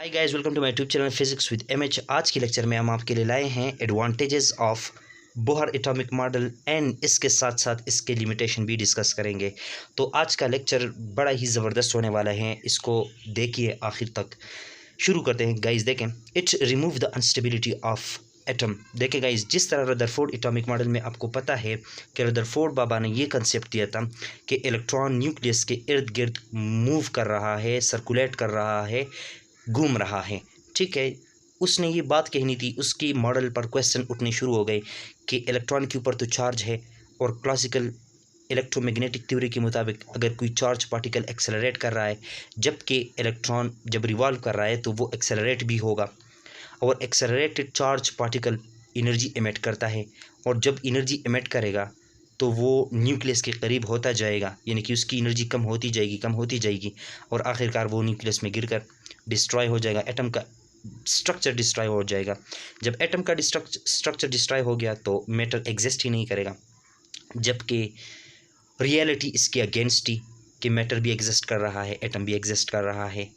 Hi guys, welcome to my YouTube channel physics with MH. आज के lecture में हम आपके लिए लाए हैं advantages of Bohr atomic model and इसके साथ साथ इसके लिमिटेशन भी डिस्कस करेंगे। तो आज का लेक्चर बड़ा ही ज़बरदस्त होने वाला है, इसको देखिए आखिर तक। शुरू करते हैं गाइस। देखें, it remove the instability of atom. देखें गाइस, जिस तरह रदरफोर्ड एटॉमिक मॉडल में आपको पता है कि रदरफोर्ड बाबा ने ये कंसेप्ट दिया था कि इलेक्ट्रॉन न्यूक्लियस के इर्द गिर्द मूव कर रहा है, सर्कुलेट कर रहा है, घूम रहा है। ठीक है, उसने ये बात कहनी थी, उसकी मॉडल पर क्वेश्चन उठने शुरू हो गए कि इलेक्ट्रॉन के ऊपर तो चार्ज है और क्लासिकल इलेक्ट्रोमैग्नेटिक थ्योरी के मुताबिक अगर कोई चार्ज पार्टिकल एक्सेलरेट कर रहा है, जबकि इलेक्ट्रॉन जब रिवॉल्व कर रहा है तो वो एक्सेलरेट भी होगा, और accelerated charge particle energy emit करता है, और जब एनर्जी एमिट करेगा तो वो न्यूक्लियस के करीब होता जाएगा, यानी कि उसकी एनर्जी कम होती जाएगी और आखिरकार वो न्यूक्लियस में गिरकर डिस्ट्रॉय हो जाएगा, एटम का स्ट्रक्चर डिस्ट्रॉय हो जाएगा। जब एटम का स्ट्रक्चर डिस्ट्रॉय हो गया तो मैटर एग्जिस्ट ही नहीं करेगा, जबकि रियलिटी इसके अगेंस्ट ही कि मैटर भी एग्जिस्ट कर रहा है, एटम भी एग्जिस्ट कर रहा है।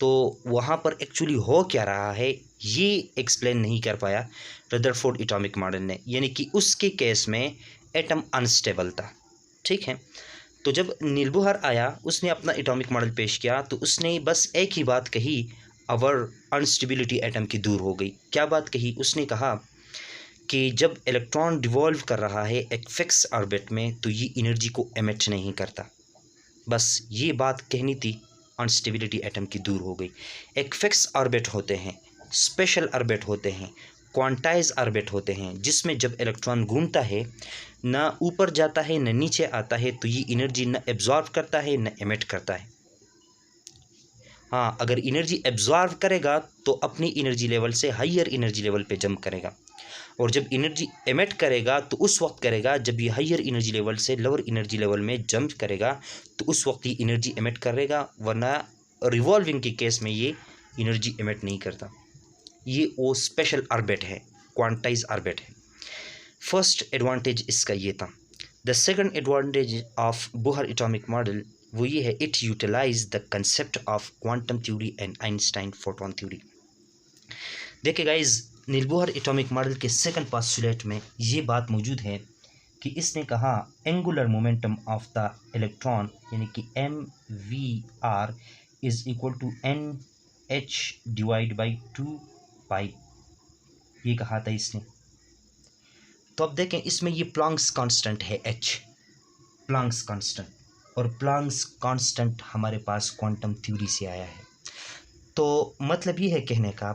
तो वहाँ पर एक्चुअली हो क्या रहा है ये एक्सप्लेन नहीं कर पाया रदरफोर्ड एटॉमिक मॉडल ने, यानी कि उसके केस में एटम अनस्टेबल था। ठीक है, तो जब नील बोहर आया, उसने अपना एटॉमिक मॉडल पेश किया तो उसने बस एक ही बात कही, अवर अनस्टेबिलिटी एटम की दूर हो गई। क्या बात कही? उसने कहा कि जब इलेक्ट्रॉन डिवॉल्व कर रहा है एक फिक्स ऑर्बिट में तो ये एनर्जी को एमिट नहीं करता। बस ये बात कहनी थी, अनस्टेबिलिटी एटम की दूर हो गई। एक फिक्स ऑर्बिट होते हैं, स्पेशल ऑर्बिट होते हैं, क्वांटाइज ऑर्बिट होते हैं, जिसमें जब इलेक्ट्रॉन घूमता है, ना ऊपर जाता है न नीचे आता है, तो ये एनर्जी न एब्जॉर्व करता है न एमिट करता है। हाँ, अगर एनर्जी एब्जॉर्व करेगा तो अपनी एनर्जी लेवल से हाइयर एनर्जी लेवल पे जंप करेगा, और जब एनर्जी एमिट करेगा तो उस वक्त करेगा जब ये हाइयर एनर्जी लेवल से लोअर एनर्जी लेवल में जंप करेगा, तो उस वक्त ये एनर्जी एमिट करेगा, वरना रिवॉल्विंग के केस में ये एनर्जी एमिट नहीं करता। ये वो स्पेशल ऑर्बिट है, क्वांटाइज ऑर्बिट है। फर्स्ट एडवांटेज इसका ये था। The second advantage of Bohr atomic model वो ये है, it utilize the concept of quantum theory and Einstein photon theory. देखिए guys, Niels Bohr atomic model के सेकंड पोस्टुलेट में ये बात मौजूद है कि इसने कहा angular momentum of the electron, यानी कि mvr is equal to nh divide by 2 pi, ये कहा था इसने। तो अब देखें, इसमें ये प्लांक्स कांस्टेंट है, h प्लांक्स कांस्टेंट, और प्लांक्स कांस्टेंट हमारे पास क्वांटम थ्योरी से आया है। तो मतलब ये है कहने का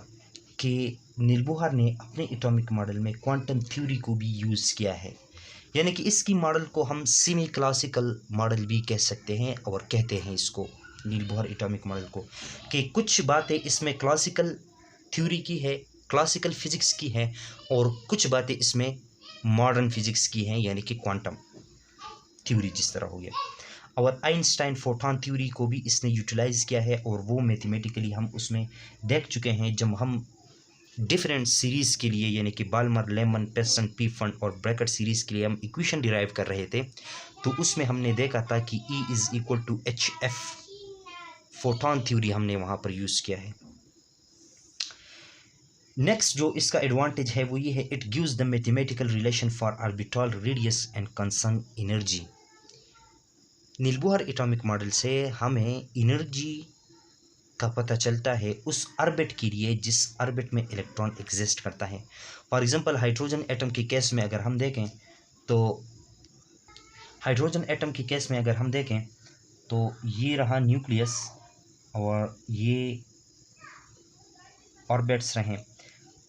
कि नील बोहर ने अपने एटॉमिक मॉडल में क्वांटम थ्योरी को भी यूज़ किया है, यानी कि इसकी मॉडल को हम सेमी क्लासिकल मॉडल भी कह सकते हैं, और कहते हैं इसको नील बोहर एटॉमिक मॉडल को, कि कुछ बातें इसमें क्लासिकल थ्योरी की है, क्लासिकल फिजिक्स की है, और कुछ बातें इसमें मॉडर्न फिजिक्स की हैं, यानी कि क्वांटम थ्योरी जिस तरह हो गया। और आइंस्टाइन फोटोन थ्योरी को भी इसने यूटिलाइज किया है, और वो मैथमेटिकली हम उसमें देख चुके हैं जब हम डिफरेंट सीरीज़ के लिए, यानी कि बाल्मर, लेमन, पेसन, पीफन और ब्रैकेट सीरीज़ के लिए हम इक्वेशन डिराइव कर रहे थे, तो उसमें हमने देखा था कि E is equal to HF photon theory हमने वहाँ पर यूज़ किया है। नेक्स्ट जो इसका एडवांटेज है वो ये है, it gives the mathematical relation for orbital radius and concern energy. Niels Bohr atomic model से हमें एनर्जी का पता चलता है उस ऑर्बिट के लिए जिस ऑर्बिट में इलेक्ट्रॉन एग्जिस्ट करता है। फॉर एग्जांपल, हाइड्रोजन एटम के केस में अगर हम देखें तो ये रहा न्यूक्लियस, और ये ऑर्बिट्स रहे।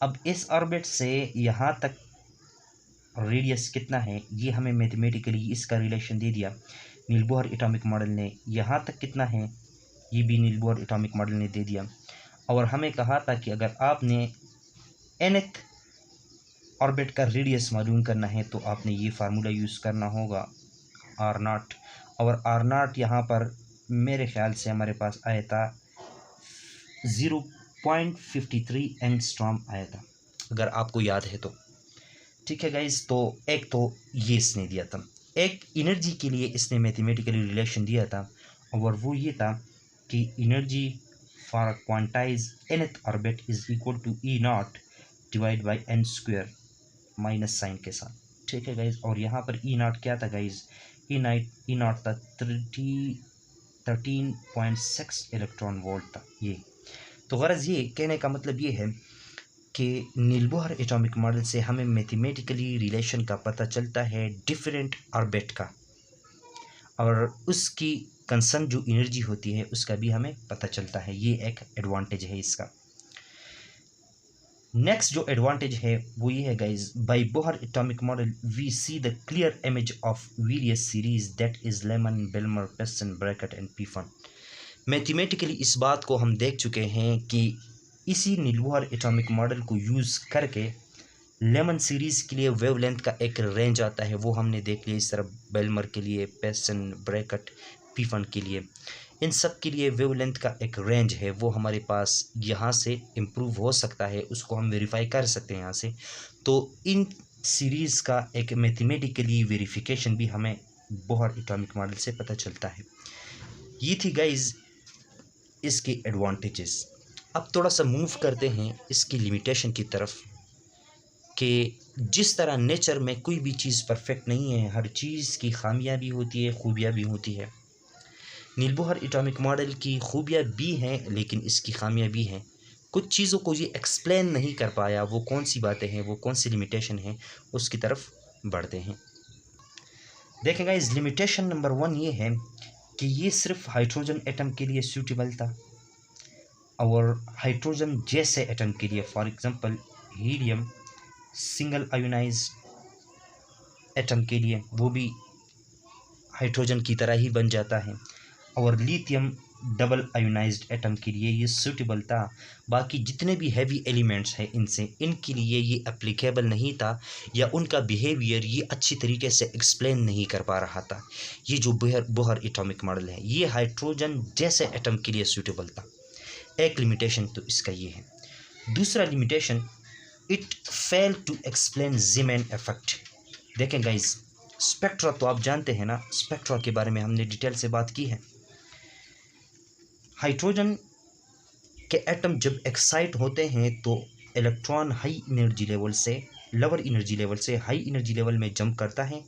अब इस ऑर्बिट से यहाँ तक रेडियस कितना है ये हमें मैथमेटिकली इसका रिलेशन दे दिया नील बोहर एटॉमिक मॉडल ने। यहाँ तक कितना है ये भी नील बोहर एटॉमिक मॉडल ने दे दिया, और हमें कहा था कि अगर आपने nth ऑर्बिट का रेडियस मालूम करना है तो आपने ये फार्मूला यूज़ करना होगा R0, और R0 यहाँ पर मेरे ख्याल से हमारे पास आया था 0.53 एंगस्ट्रॉम आया था, अगर आपको याद है तो। ठीक है गाइज, तो एक तो ये इसने दिया था, एक एनर्जी के लिए इसने मैथमेटिकली रिलेशन दिया था, और वो ये था कि energy for quantize nth orbit is equal to E not divide by n square minus sign के साथ, ठीक है गाइज। और यहाँ पर ई नॉट क्या था गाइज, ई नॉट था 13.6 इलेक्ट्रॉन वोल्ट था ये। तो गरज ये कहने का मतलब ये है कि नील बोहर एटॉमिक मॉडल से हमें मैथमेटिकली रिलेशन का पता चलता है डिफरेंट ऑर्बिट का, और उसकी कंसर्न जो एनर्जी होती है उसका भी हमें पता चलता है। ये एक एडवांटेज है इसका। नेक्स्ट जो एडवांटेज है वो ये है guys, by Bohr atomic model we see the clear image of various series that is Lyman, Balmer, Paschen, Brackett and Pfund. Mathematically इस बात को हम देख चुके हैं कि इसी नील बोहर एटॉमिक मॉडल को यूज़ करके लेमन सीरीज़ के लिए वेवलेंथ का एक रेंज आता है, वो हमने देख लिया। इस तरह बेल्मर के लिए, पेस्टन, ब्रैकेट, पीफन के लिए, इन सब के लिए वेवलेंथ का एक रेंज है, वो हमारे पास यहाँ से इम्प्रूव हो सकता है, उसको हम वेरीफाई कर सकते हैं यहाँ से। तो इन सीरीज़ का एक मैथमेटिकली वेरिफिकेशन भी हमें बोहर एटॉमिक मॉडल से पता चलता है। ये थी गाइज इसके एडवांटेजेस। अब थोड़ा सा मूव करते हैं इसकी लिमिटेशन की तरफ, कि जिस तरह नेचर में कोई भी चीज़ परफेक्ट नहीं है, हर चीज़ की खामियां भी होती है, खूबियां भी होती है। नील बोहर एटॉमिक मॉडल की खूबियां भी हैं लेकिन इसकी खामियां भी हैं। कुछ चीज़ों को ये एक्सप्लेन नहीं कर पाया, वो कौन सी बातें हैं, वो कौन सी लिमिटेशन है, उसकी तरफ बढ़ते हैं। देखेंगे इस लिमिटेशन नंबर 1 ये है कि ये सिर्फ हाइड्रोजन एटम के लिए सूटेबल था, और हाइड्रोजन जैसे एटम के लिए, for example helium single ionised atom के लिए वो भी हाइड्रोजन की तरह ही बन जाता है, और लिथियम डबल आयोनाइज्ड एटम के लिए ये सूटेबल था। बाकी जितने भी हैवी एलिमेंट्स हैं इनके लिए ये एप्लीकेबल नहीं था, या उनका बिहेवियर ये अच्छी तरीके से एक्सप्लेन नहीं कर पा रहा था। ये जो बोहर एटॉमिक मॉडल है ये हाइड्रोजन जैसे एटम के लिए सूटेबल था। एक लिमिटेशन तो इसका ये है। दूसरा limitation, it fail to explain Zeeman effect. देखें गाइज, स्पेक्ट्रा तो आप जानते हैं ना, स्पेक्ट्रा के बारे में हमने डिटेल से बात की है। हाइड्रोजन के एटम जब एक्साइट होते हैं तो इलेक्ट्रॉन हाई एनर्जी लेवल से लोअर एनर्जी लेवल से हाई एनर्जी लेवल में जंप करता है,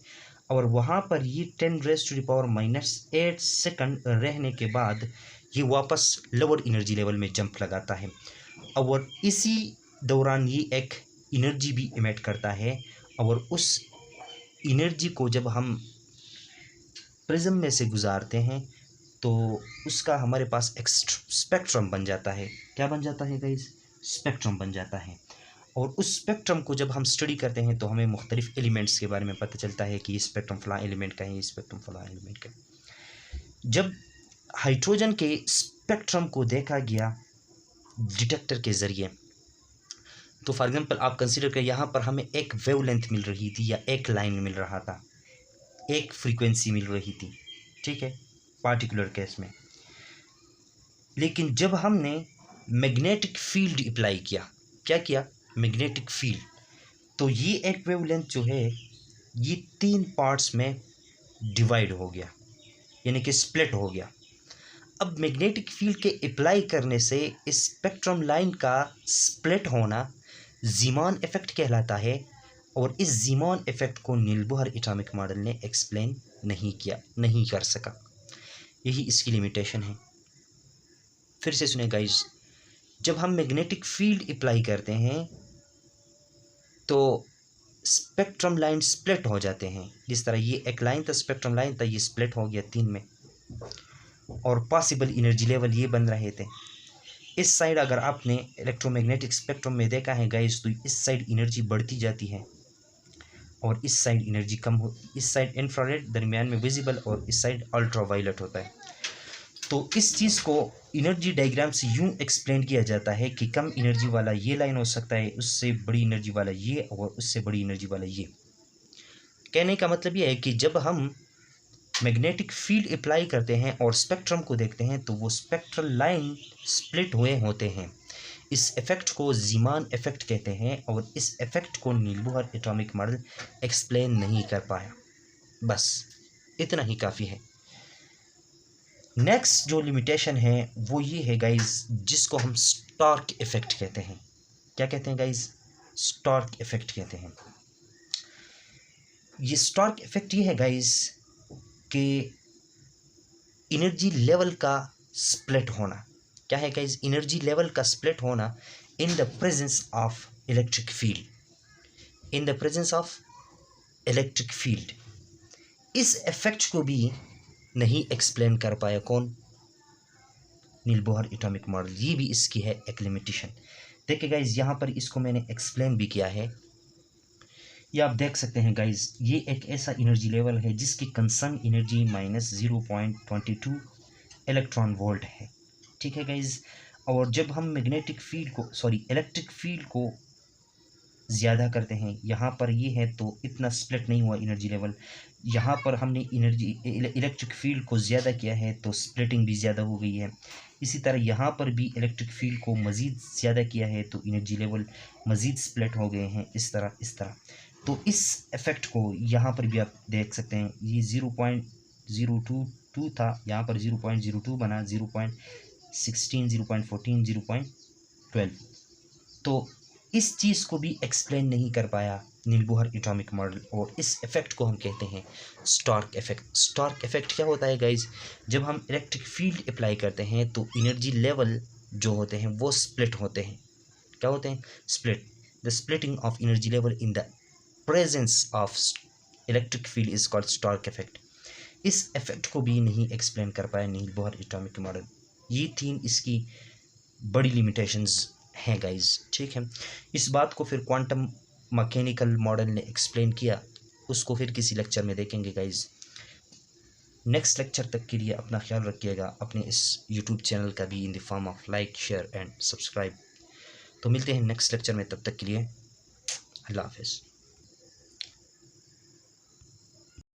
और वहाँ पर ये 10⁻⁸ सेकंड रहने के बाद ये वापस लोअर एनर्जी लेवल में जंप लगाता है, और इसी दौरान ये एक एनर्जी भी इमिट करता है, और उस एनर्जी को जब हम प्रिज्म में से गुजारते हैं तो उसका हमारे पास एक स्पेक्ट्रम बन जाता है। क्या बन जाता है गाइस? स्पेक्ट्रम बन जाता है। और उस स्पेक्ट्रम को जब हम स्टडी करते हैं तो हमें मुख्तलिफ एलिमेंट्स के बारे में पता चलता है कि ये स्पेक्ट्रम फलां एलिमेंट का है, ये स्पेक्ट्रम फलां एलिमेंट का है। जब हाइड्रोजन के स्पेक्ट्रम को देखा गया डिटेक्टर के ज़रिए, तो फॉर एग्जांपल आप कंसीडर करें यहाँ पर हमें एक वेवलेंथ मिल रही थी, या एक लाइन मिल रहा था, एक फ्रीक्वेंसी मिल रही थी, ठीक है, पार्टिकुलर केस में। लेकिन जब हमने मैग्नेटिक फील्ड अप्लाई किया, क्या किया? मैग्नेटिक फील्ड, तो ये एक वेवलेंथ जो है ये 3 पार्ट्स में डिवाइड हो गया, यानी कि स्प्लिट हो गया। अब मैग्नेटिक फील्ड के अप्लाई करने से इस स्पेक्ट्रम लाइन का स्प्लिट होना ज़ीमान इफेक्ट कहलाता है, और इस ज़ीमान इफेक्ट को नील बोहर एटॉमिक मॉडल ने एक्सप्लेन नहीं किया, नहीं कर सका। यही इसकी लिमिटेशन है। फिर से सुने गाइस, जब हम मैग्नेटिक फील्ड अप्लाई करते हैं तो स्पेक्ट्रम लाइन स्प्लिट हो जाते हैं। जिस तरह ये एक लाइन था, स्पेक्ट्रम लाइन था, ये स्प्लिट हो गया 3 में, और पॉसिबल एनर्जी लेवल ये बन रहे थे। इस साइड अगर आपने इलेक्ट्रोमैग्नेटिक स्पेक्ट्रम में देखा है गाइस, तो इस साइड एनर्जी बढ़ती जाती है और इस साइड एनर्जी कम हो, इस साइड इंफ्रारेड दरमियान में विजिबल और इस साइड अल्ट्रावायलेट होता है। तो इस चीज़ को एनर्जी डायग्राम से यूं एक्सप्लेन किया जाता है कि कम एनर्जी वाला ये लाइन हो सकता है, उससे बड़ी एनर्जी वाला ये, और उससे बड़ी एनर्जी वाला ये। कहने का मतलब ये है कि जब हम मैग्नेटिक फील्ड अप्लाई करते हैं और स्पेक्ट्रम को देखते हैं तो वो स्पेक्ट्रल लाइन स्प्लिट हुए होते हैं। इस इफ़ेक्ट को ज़ीमान इफ़ेक्ट कहते हैं, और इस इफ़ेक्ट को नील बोहर एटॉमिक मॉडल एक्सप्लेन नहीं कर पाया। बस इतना ही काफ़ी है। नेक्स्ट जो लिमिटेशन है वो ये है गाइज, जिसको हम स्टार्क इफेक्ट कहते हैं। क्या कहते हैं गाइज? स्टार्क इफेक्ट कहते हैं। ये स्टार्क इफेक्ट ये है गाइज कि एनर्जी लेवल का स्प्लिट होना। क्या है गाइज? एनर्जी लेवल का स्प्लिट होना इन the presence of electric field, in the presence of electric field. इस इफेक्ट को भी नहीं एक्सप्लेन कर पाया कौन? नील बोहर एटॉमिक मॉडल। ये भी इसकी है एक लिमिटेशन। देखिए गाइज, यहाँ पर इसको मैंने एक्सप्लेन भी किया है। ये आप देख सकते हैं गाइज, ये एक ऐसा एनर्जी लेवल है जिसकी कंसर्न एनर्जी -0.22 इलेक्ट्रॉन वोल्ट है। ठीक है गाइज, और जब हम मैग्नेटिक फील्ड को इलेक्ट्रिक फील्ड को ज़्यादा करते हैं, यहाँ पर ये है तो इतना स्प्लिट नहीं हुआ एनर्जी लेवल। यहाँ पर हमने इलेक्ट्रिक फील्ड को ज़्यादा किया है तो स्प्लिटिंग भी ज़्यादा हो गई है। इसी तरह यहाँ पर भी इलेक्ट्रिक फील्ड को मज़ीद ज़्यादा किया है तो एनर्जी लेवल मज़ीद स्प्लिट हो गए हैं। इस तरह तो इस इफ़ेक्ट को यहाँ पर भी आप देख सकते हैं। ये 0.022 था, यहाँ पर 0.02 बना, 0.16, 0.14, 0.12। तो इस चीज़ को भी एक्सप्लेन नहीं कर पाया नील बोहर एटॉमिक मॉडल, और इस इफ़ेक्ट को हम कहते हैं स्टार्क इफेक्ट। स्टार्क इफेक्ट क्या होता है गाइज? जब हम इलेक्ट्रिक फील्ड अप्लाई करते हैं तो एनर्जी लेवल जो होते हैं वो स्प्लिट होते हैं। क्या होते हैं? Split. The splitting of energy level in the presence of electric field is called Stark effect. इस इफेक्ट को भी नहीं एक्सप्लेन कर पाया नील बोहर एटॉमिक मॉडल। ये तीन इसकी बड़ी लिमिटेशंस हैं गाइज। ठीक है, इस बात को फिर क्वांटम मैकेनिकल मॉडल ने एक्सप्लेन किया, उसको फिर किसी लेक्चर में देखेंगे गाइज। नेक्स्ट लेक्चर तक के लिए अपना ख्याल रखिएगा, अपने इस यूट्यूब चैनल का भी in the form of like, share and subscribe. तो मिलते हैं नेक्स्ट लेक्चर में, तब तक के लिए अल्लाह हाफिज़।